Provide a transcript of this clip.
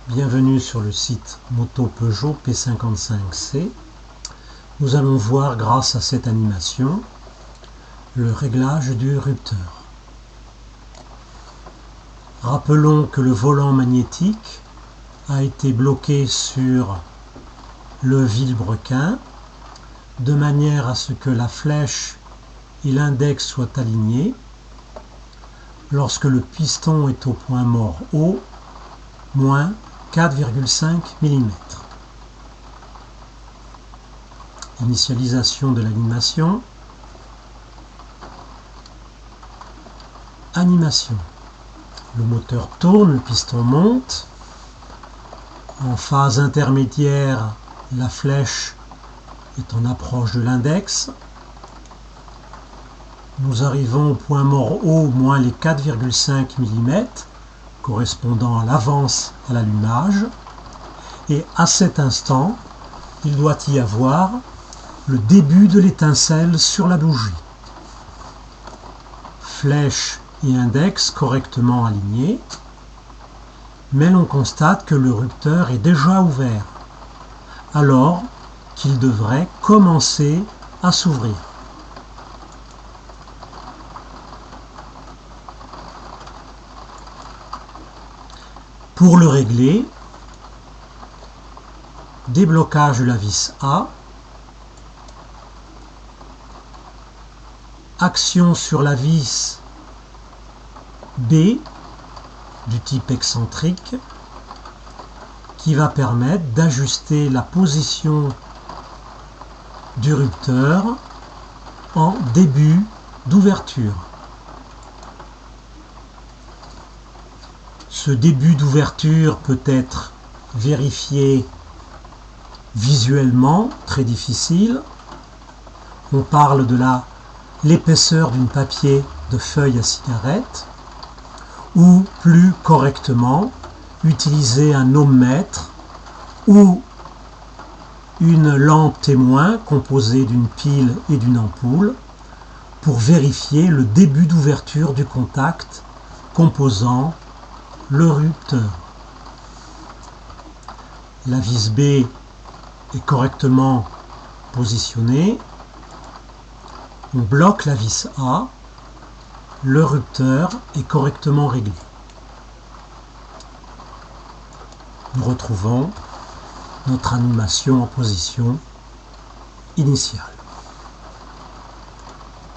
Bienvenue sur le site Moto Peugeot P55C. Nous allons voir, grâce à cette animation, le réglage du rupteur. Rappelons que le volant magnétique a été bloqué sur le vilebrequin de manière à ce que la flèche et l'index soient alignés lorsque le piston est au point mort haut, moins 4,5 mm. Initialisation de l'animation. Animation. Le moteur tourne, le piston monte. En phase intermédiaire, la flèche est en approche de l'index. Nous arrivons au point mort haut, moins les 4,5 mm, correspondant à l'avance à l'allumage. Et à cet instant, il doit y avoir le début de l'étincelle sur la bougie. Flèche et index correctement alignés, mais l'on constate que le rupteur est déjà ouvert, alors qu'il devrait commencer à s'ouvrir. Pour le régler, déblocage de la vis A, action sur la vis B du type excentrique qui va permettre d'ajuster la position du rupteur en début d'ouverture. Ce début d'ouverture peut être vérifié visuellement, très difficile. On parle de l'épaisseur d'une papier de feuille à cigarette, ou plus correctement, utiliser un ohmmètre ou une lampe témoin composée d'une pile et d'une ampoule pour vérifier le début d'ouverture du contact composant le rupteur. La vis B est correctement positionnée. On bloque la vis A. Le rupteur est correctement réglé. Nous retrouvons notre animation en position initiale.